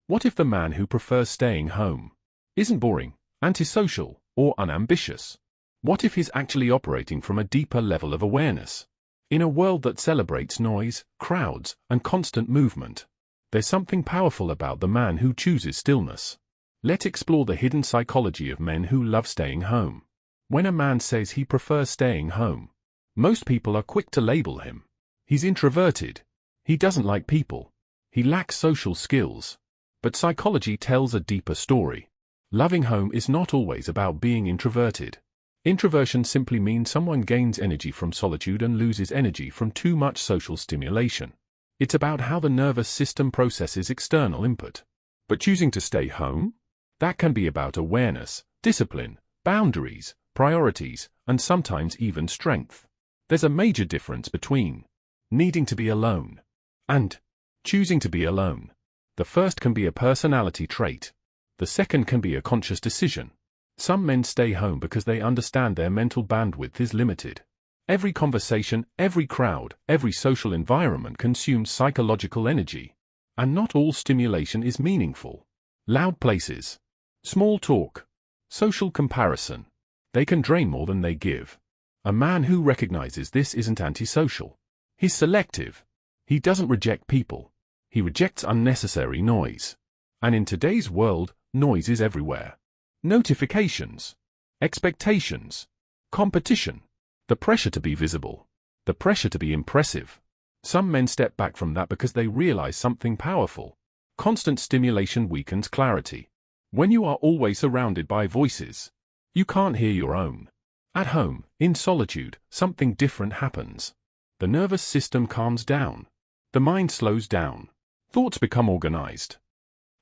What if the man who prefers staying home isn't boring, antisocial, or unambitious? What if he's actually operating from a deeper level of awareness? In a world that celebrates noise, crowds, and constant movement, there's something powerful about the man who chooses stillness. Let's explore the hidden psychology of men who love staying home. When a man says he prefers staying home, most people are quick to label him. He's introverted. He doesn't like people. He lacks social skills. But psychology tells a deeper story. Loving home is not always about being introverted. Introversion simply means someone gains energy from solitude and loses energy from too much social stimulation. It's about how the nervous system processes external input. But choosing to stay home? That can be about awareness, discipline, boundaries, priorities, and sometimes even strength. There's a major difference between needing to be alone and choosing to be alone. The first can be a personality trait. The second can be a conscious decision. Some men stay home because they understand their mental bandwidth is limited. Every conversation, every crowd, every social environment consumes psychological energy. And not all stimulation is meaningful. Loud places, small talk, social comparison. They can drain more than they give. A man who recognizes this isn't antisocial. He's selective. He doesn't reject people. He rejects unnecessary noise. And in today's world, noise is everywhere. Notifications, expectations, competition, the pressure to be visible, the pressure to be impressive. Some men step back from that because they realize something powerful. Constant stimulation weakens clarity. When you are always surrounded by voices, you can't hear your own. At home, in solitude, something different happens. The nervous system calms down. The mind slows down. Thoughts become organized.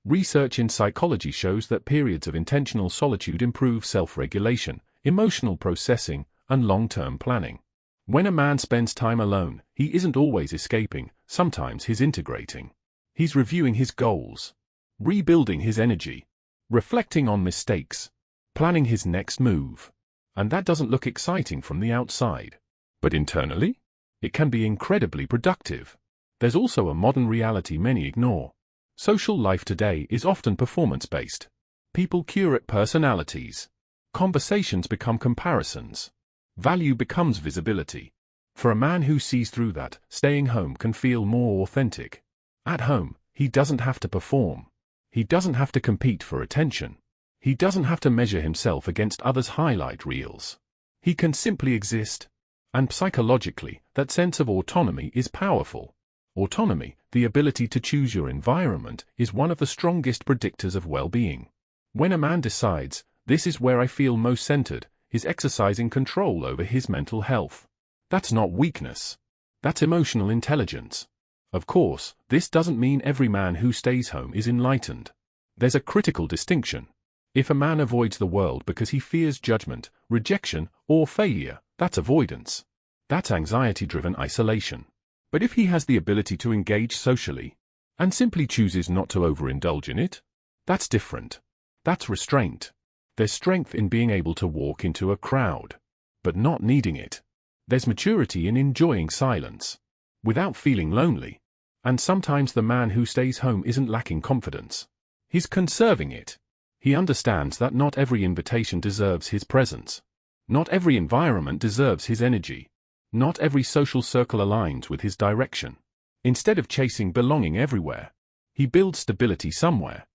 Research in psychology shows that periods of intentional solitude improve self-regulation, emotional processing, and long-term planning. When a man spends time alone, he isn't always escaping, sometimes he's integrating. He's reviewing his goals, rebuilding his energy, reflecting on mistakes, planning his next move. And that doesn't look exciting from the outside. But internally, it can be incredibly productive. There's also a modern reality many ignore. Social life today is often performance-based. People curate personalities. Conversations become comparisons. Value becomes visibility. For a man who sees through that, staying home can feel more authentic. At home, he doesn't have to perform. He doesn't have to compete for attention. He doesn't have to measure himself against others' highlight reels. He can simply exist. And psychologically, that sense of autonomy is powerful. Autonomy, the ability to choose your environment, is one of the strongest predictors of well-being. When a man decides, this is where I feel most centered, he's exercising control over his mental health. That's not weakness. That's emotional intelligence. Of course, this doesn't mean every man who stays home is enlightened. There's a critical distinction. If a man avoids the world because he fears judgment, rejection, or failure, that's avoidance. That's anxiety-driven isolation. But if he has the ability to engage socially, and simply chooses not to overindulge in it, that's different. That's restraint. There's strength in being able to walk into a crowd, but not needing it. There's maturity in enjoying silence, without feeling lonely. And sometimes the man who stays home isn't lacking confidence. He's conserving it. He understands that not every invitation deserves his presence. Not every environment deserves his energy. Not every social circle aligns with his direction. Instead of chasing belonging everywhere, he builds stability somewhere.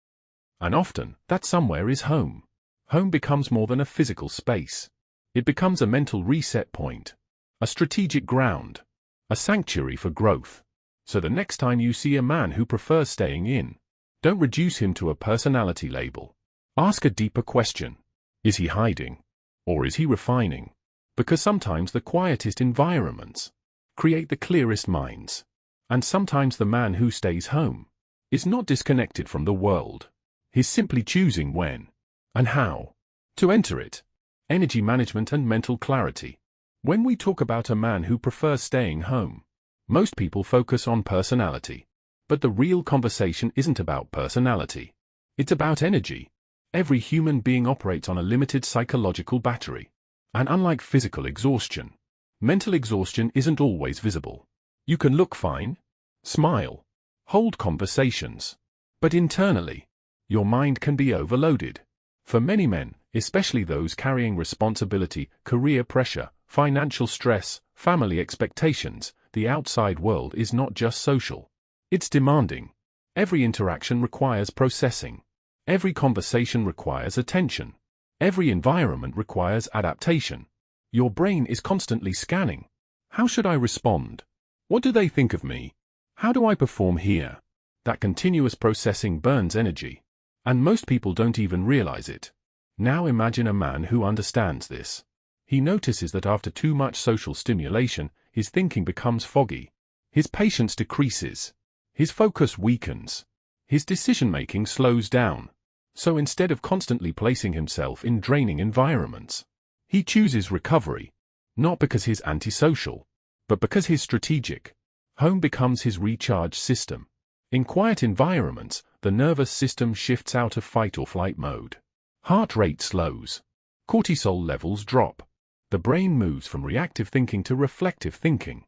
And often, that somewhere is home. Home becomes more than a physical space. It becomes a mental reset point, a strategic ground, a sanctuary for growth. So the next time you see a man who prefers staying in, don't reduce him to a personality label. Ask a deeper question. Is he hiding? Or is he refining? Because sometimes the quietest environments create the clearest minds. And sometimes the man who stays home is not disconnected from the world. He's simply choosing when and how to enter it. Energy management and mental clarity. When we talk about a man who prefers staying home, most people focus on personality. But the real conversation isn't about personality. It's about energy. Every human being operates on a limited psychological battery. And unlike physical exhaustion, mental exhaustion isn't always visible. You can look fine, smile, hold conversations, But internally, your mind can be overloaded. For many men, especially those carrying responsibility, career pressure, financial stress, family expectations, the outside world is not just social. It's demanding. Every interaction requires processing. Every conversation requires attention. Every environment requires adaptation. Your brain is constantly scanning. How should I respond? What do they think of me? How do I perform here? That continuous processing burns energy. And most people don't even realize it. Now imagine a man who understands this. He notices that after too much social stimulation, his thinking becomes foggy. His patience decreases. His focus weakens. His decision-making slows down. So instead of constantly placing himself in draining environments, he chooses recovery. Not because he's antisocial, but because he's strategic. Home becomes his recharge system. In quiet environments, the nervous system shifts out of fight or flight mode. Heart rate slows. Cortisol levels drop. The brain moves from reactive thinking to reflective thinking.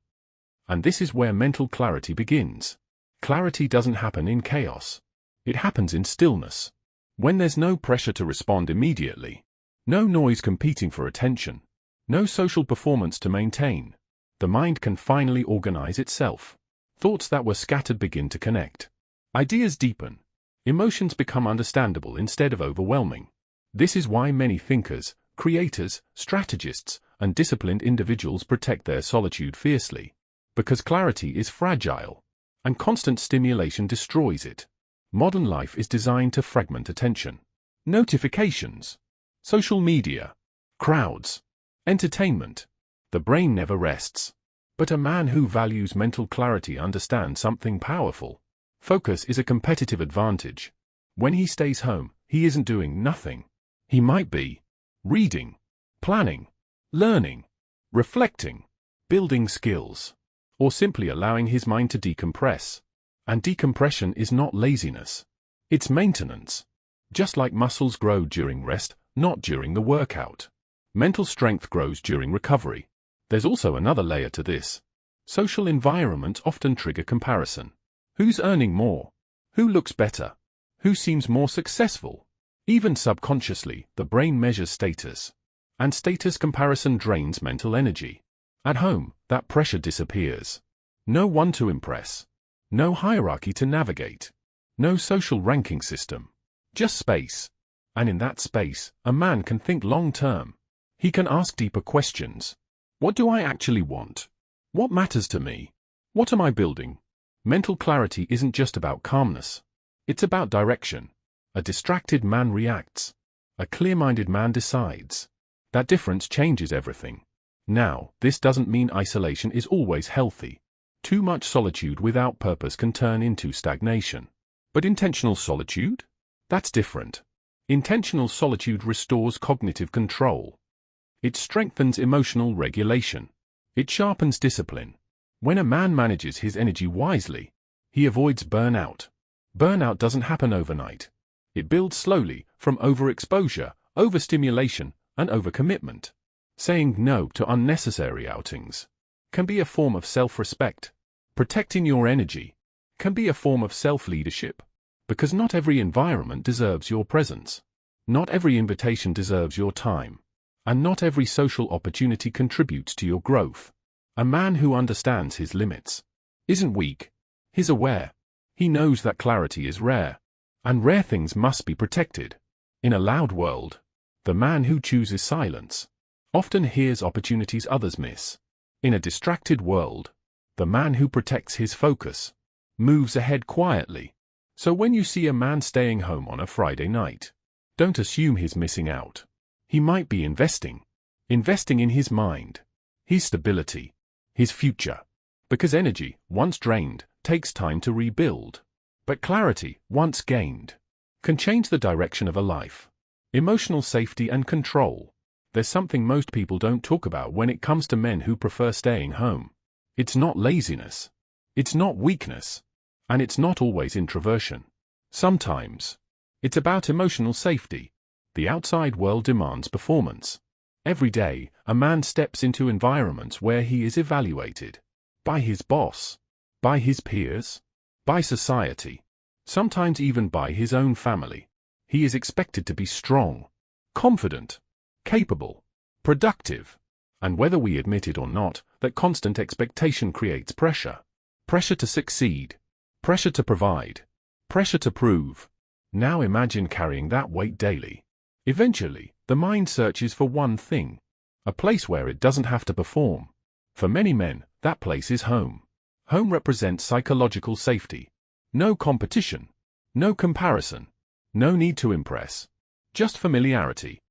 And this is where mental clarity begins. Clarity doesn't happen in chaos. It happens in stillness. When there's no pressure to respond immediately, no noise competing for attention, no social performance to maintain, the mind can finally organize itself. Thoughts that were scattered begin to connect. Ideas deepen. Emotions become understandable instead of overwhelming. This is why many thinkers, creators, strategists, and disciplined individuals protect their solitude fiercely. Because clarity is fragile, and constant stimulation destroys it. Modern life is designed to fragment attention. Notifications, social media, crowds, entertainment. The brain never rests. But a man who values mental clarity understands something powerful. Focus is a competitive advantage. When he stays home, he isn't doing nothing. He might be reading, planning, learning, reflecting, building skills, or simply allowing his mind to decompress. And decompression is not laziness. It's maintenance. Just like muscles grow during rest, not during the workout. Mental strength grows during recovery. There's also another layer to this. Social environments often trigger comparison. Who's earning more? Who looks better? Who seems more successful? Even subconsciously, the brain measures status. And status comparison drains mental energy. At home, that pressure disappears. No one to impress. No hierarchy to navigate. No social ranking system. Just space. And in that space, a man can think long-term. He can ask deeper questions. What do I actually want? What matters to me? What am I building? Mental clarity isn't just about calmness. It's about direction. A distracted man reacts. A clear-minded man decides. That difference changes everything. Now, this doesn't mean isolation is always healthy. Too much solitude without purpose can turn into stagnation. But intentional solitude? That's different. Intentional solitude restores cognitive control. It strengthens emotional regulation. It sharpens discipline. When a man manages his energy wisely, he avoids burnout. Burnout doesn't happen overnight. It builds slowly from overexposure, overstimulation, and overcommitment. Saying no to unnecessary outings can be a form of self-respect. Protecting your energy can be a form of self-leadership. Because not every environment deserves your presence. Not every invitation deserves your time. And not every social opportunity contributes to your growth. A man who understands his limits isn't weak. He's aware. He knows that clarity is rare. And rare things must be protected. In a loud world, the man who chooses silence often hears opportunities others miss. In a distracted world, the man who protects his focus moves ahead quietly. So when you see a man staying home on a Friday night, don't assume he's missing out. He might be investing in his mind, his stability, his future. Because energy, once drained, takes time to rebuild. But clarity, once gained, can change the direction of a life. Emotional safety and control. There's something most people don't talk about when it comes to men who prefer staying home. It's not laziness. It's not weakness. And it's not always introversion. Sometimes, it's about emotional safety. The outside world demands performance. Every day, a man steps into environments where he is evaluated. By his boss. By his peers. By society. sometimes even by his own family. He is expected to be strong, confident, capable, productive. And whether we admit it or not, that constant expectation creates pressure. Pressure to succeed, pressure to provide, pressure to prove. Now imagine carrying that weight daily. Eventually, the mind searches for one thing, a place where it doesn't have to perform. For many men, that place is home. Home represents psychological safety. No competition, no comparison, no need to impress, just familiarity.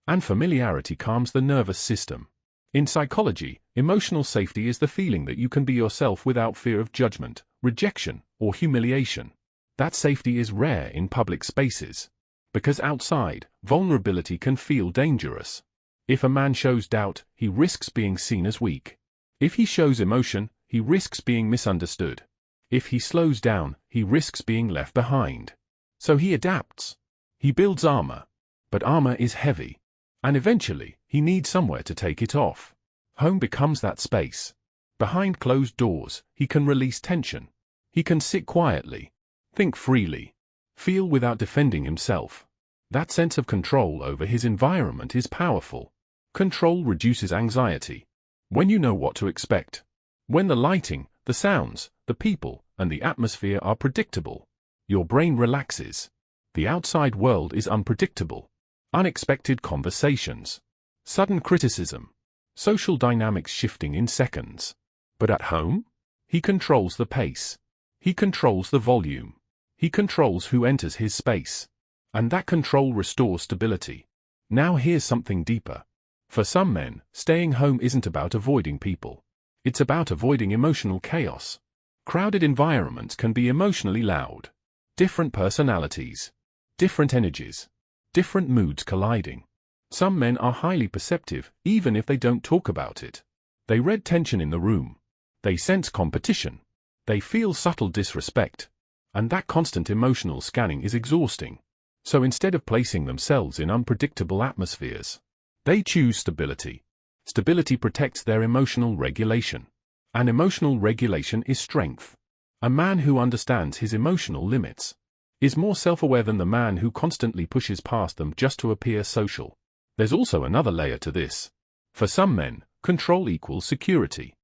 And familiarity calms the nervous system. In psychology, emotional safety is the feeling that you can be yourself without fear of judgment, rejection, or humiliation. That safety is rare in public spaces. Because outside, vulnerability can feel dangerous. If a man shows doubt, he risks being seen as weak. If he shows emotion, he risks being misunderstood. If he slows down, he risks being left behind. So he adapts. He builds armor. But armor is heavy. And eventually, he needs somewhere to take it off. Home becomes that space. Behind closed doors, he can release tension. He can sit quietly, think freely, feel without defending himself. That sense of control over his environment is powerful. Control reduces anxiety. When you know what to expect. When the lighting, the sounds, the people, and the atmosphere are predictable, your brain relaxes. The outside world is unpredictable. Unexpected conversations, sudden criticism, social dynamics shifting in seconds. But at home, he controls the pace. He controls the volume. He controls who enters his space. And that control restores stability. Now here's something deeper. For some men, staying home isn't about avoiding people. It's about avoiding emotional chaos. Crowded environments can be emotionally loud. Different personalities, different energies, different moods colliding. Some men are highly perceptive, even if they don't talk about it. They read tension in the room. They sense competition. They feel subtle disrespect. And that constant emotional scanning is exhausting. So instead of placing themselves in unpredictable atmospheres, they choose stability. Stability protects their emotional regulation. And emotional regulation is strength. A man who understands his emotional limits is more self-aware than the man who constantly pushes past them just to appear social. There's also another layer to this. For some men, control equals security.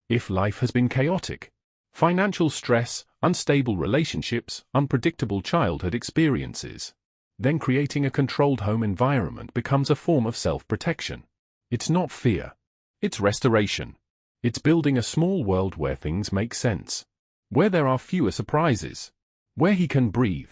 If life has been chaotic, financial stress, unstable relationships, unpredictable childhood experiences, then creating a controlled home environment becomes a form of self-protection. It's not fear. It's restoration. It's building a small world where things make sense, where there are fewer surprises, where he can breathe.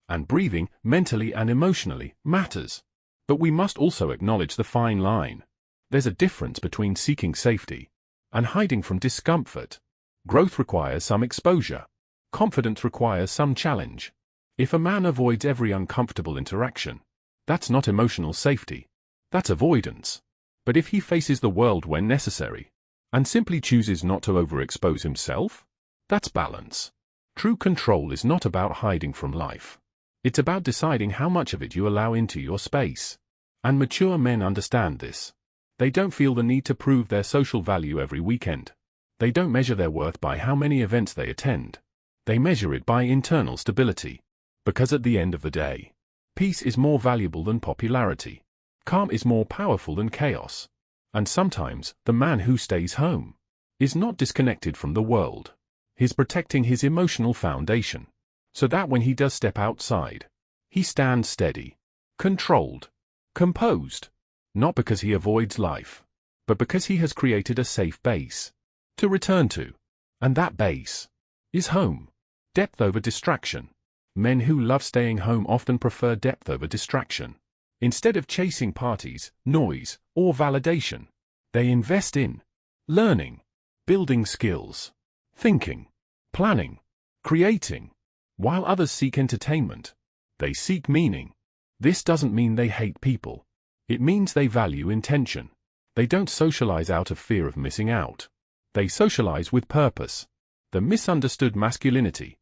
And breathing, mentally and emotionally, matters. But we must also acknowledge the fine line. There's a difference between seeking safety and hiding from discomfort. Growth requires some exposure. Confidence requires some challenge. If a man avoids every uncomfortable interaction, that's not emotional safety. That's avoidance. But if he faces the world when necessary, and simply chooses not to overexpose himself, that's balance. True control is not about hiding from life. It's about deciding how much of it you allow into your space. And mature men understand this. They don't feel the need to prove their social value every weekend. They don't measure their worth by how many events they attend. They measure it by internal stability. Because at the end of the day, peace is more valuable than popularity. Calm is more powerful than chaos. And sometimes, the man who stays home is not disconnected from the world. He's protecting his emotional foundation, so that when he does step outside, he stands steady, controlled, composed, not because he avoids life, but because he has created a safe base to return to. And that base is home. Depth over distraction. Men who love staying home often prefer depth over distraction. Instead of chasing parties, noise, or validation, they invest in learning, building skills, thinking, planning, creating. While others seek entertainment, they seek meaning. This doesn't mean they hate people. It means they value intention. They don't socialize out of fear of missing out. They socialize with purpose. The misunderstood masculinity.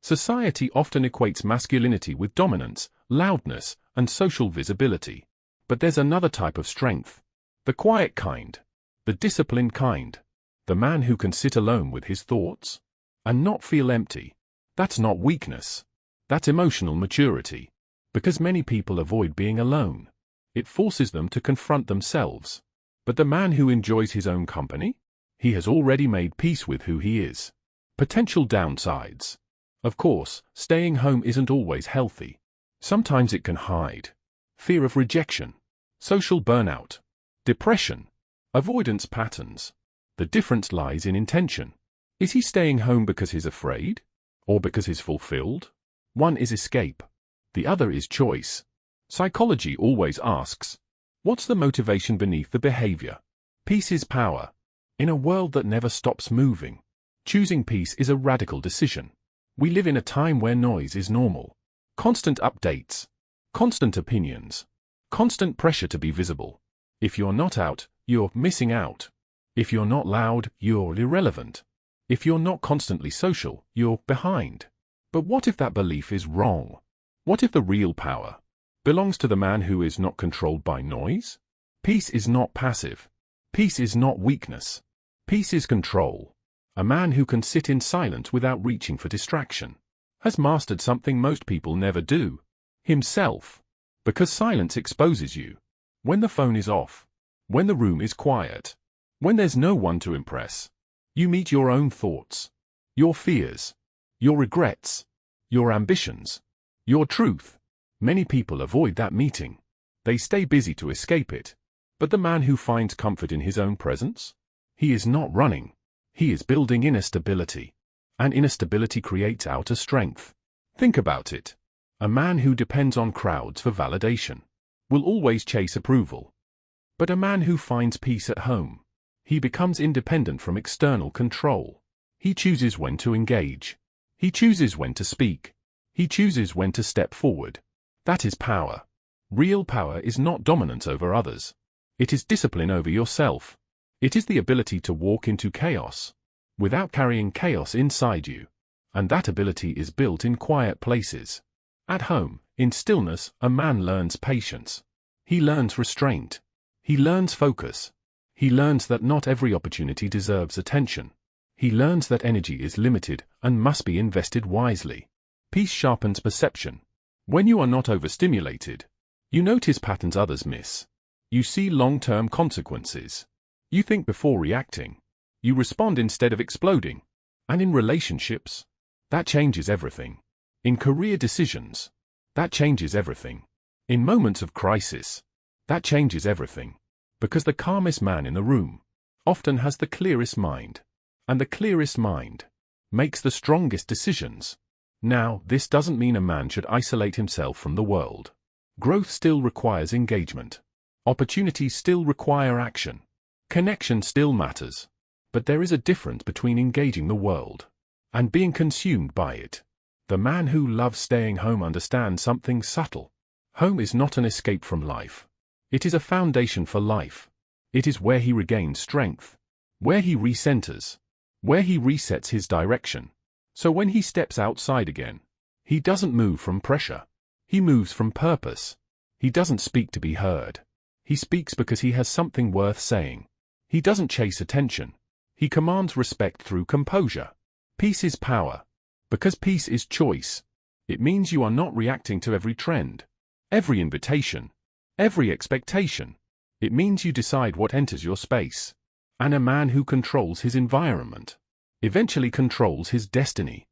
Society often equates masculinity with dominance, loudness, and social visibility. But there's another type of strength. The quiet kind. The disciplined kind. The man who can sit alone with his thoughts and not feel empty. That's not weakness. That's emotional maturity. Because many people avoid being alone. It forces them to confront themselves. But the man who enjoys his own company? He has already made peace with who he is. Potential downsides. Of course, staying home isn't always healthy. Sometimes it can hide fear of rejection, social burnout, depression, avoidance patterns. The difference lies in intention. Is he staying home because he's afraid? Or because he's fulfilled? One is escape. The other is choice. Psychology always asks, what's the motivation beneath the behavior? Peace is power. In a world that never stops moving, choosing peace is a radical decision. We live in a time where noise is normal. Constant updates, constant opinions, constant pressure to be visible. If you're not out, you're missing out. If you're not loud, you're irrelevant. If you're not constantly social, you're behind. But what if that belief is wrong? What if the real power belongs to the man who is not controlled by noise? Peace is not passive. Peace is not weakness. Peace is control. A man who can sit in silence without reaching for distraction has mastered something most people never do: himself. Because silence exposes you. When the phone is off, when the room is quiet, when there's no one to impress, you meet your own thoughts, your fears, your regrets, your ambitions, your truth. Many people avoid that meeting. They stay busy to escape it. But the man who finds comfort in his own presence? He is not running. He is building inner stability. And inner stability creates outer strength. Think about it. A man who depends on crowds for validation will always chase approval. But a man who finds peace at home, he becomes independent from external control. He chooses when to engage. He chooses when to speak. He chooses when to step forward. That is power. Real power is not dominance over others. It is discipline over yourself. It is the ability to walk into chaos without carrying chaos inside you. And that ability is built in quiet places. At home, in stillness, a man learns patience. He learns restraint. He learns focus. He learns that not every opportunity deserves attention. He learns that energy is limited and must be invested wisely. Peace sharpens perception. When you are not overstimulated, you notice patterns others miss. You see long-term consequences. You think before reacting. You respond instead of exploding. And in relationships, that changes everything. In career decisions, that changes everything. In moments of crisis, that changes everything. Because the calmest man in the room often has the clearest mind. And the clearest mind makes the strongest decisions. Now, this doesn't mean a man should isolate himself from the world. Growth still requires engagement. Opportunities still require action. Connection still matters. But there is a difference between engaging the world and being consumed by it. The man who loves staying home understands something subtle. Home is not an escape from life. It is a foundation for life. It is where he regains strength, where he recenters, where he resets his direction. So when he steps outside again, he doesn't move from pressure. He moves from purpose. He doesn't speak to be heard. He speaks because he has something worth saying. He doesn't chase attention. He commands respect through composure. Peace is power. Because peace is choice. It means you are not reacting to every trend, every invitation, every expectation. It means you decide what enters your space. And a man who controls his environment eventually controls his destiny.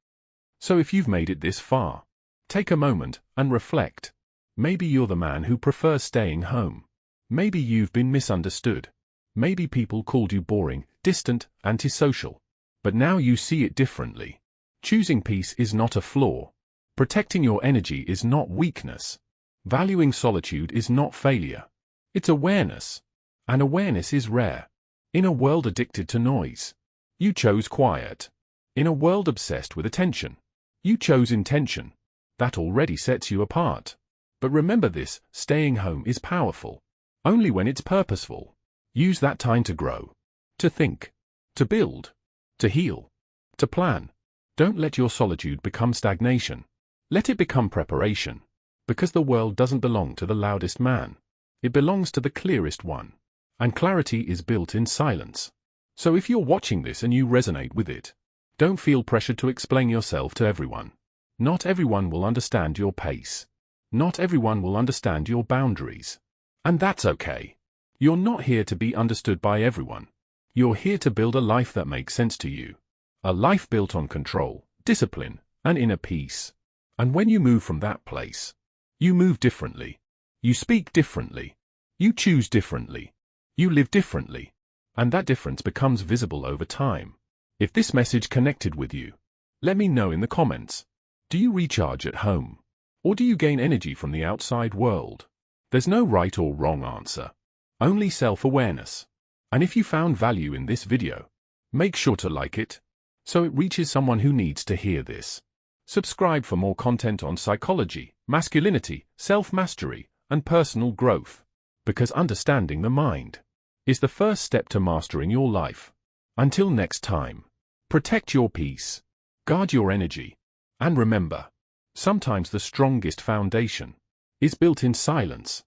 So if you've made it this far, take a moment and reflect. Maybe you're the man who prefers staying home. Maybe you've been misunderstood. Maybe people called you boring, distant, antisocial. But now you see it differently. Choosing peace is not a flaw. Protecting your energy is not weakness. Valuing solitude is not failure. It's awareness. And awareness is rare. In a world addicted to noise, you chose quiet. In a world obsessed with attention, you chose intention. That already sets you apart. But remember this: staying home is powerful only when it's purposeful. Use that time to grow, to think, to build, to heal, to plan. Don't let your solitude become stagnation. Let it become preparation. Because the world doesn't belong to the loudest man. It belongs to the clearest one. And clarity is built in silence. So if you're watching this and you resonate with it, don't feel pressured to explain yourself to everyone. Not everyone will understand your pace. Not everyone will understand your boundaries. And that's okay. You're not here to be understood by everyone. You're here to build a life that makes sense to you. A life built on control, discipline, and inner peace. And when you move from that place, you move differently. You speak differently. You choose differently. You live differently. And that difference becomes visible over time. If this message connected with you, let me know in the comments. Do you recharge at home? Or do you gain energy from the outside world? There's no right or wrong answer. Only self-awareness. And if you found value in this video, make sure to like it, so it reaches someone who needs to hear this. Subscribe for more content on psychology, masculinity, self-mastery, and personal growth. Because understanding the mind is the first step to mastering your life. Until next time, protect your peace, guard your energy, and remember, sometimes the strongest foundation is built in silence.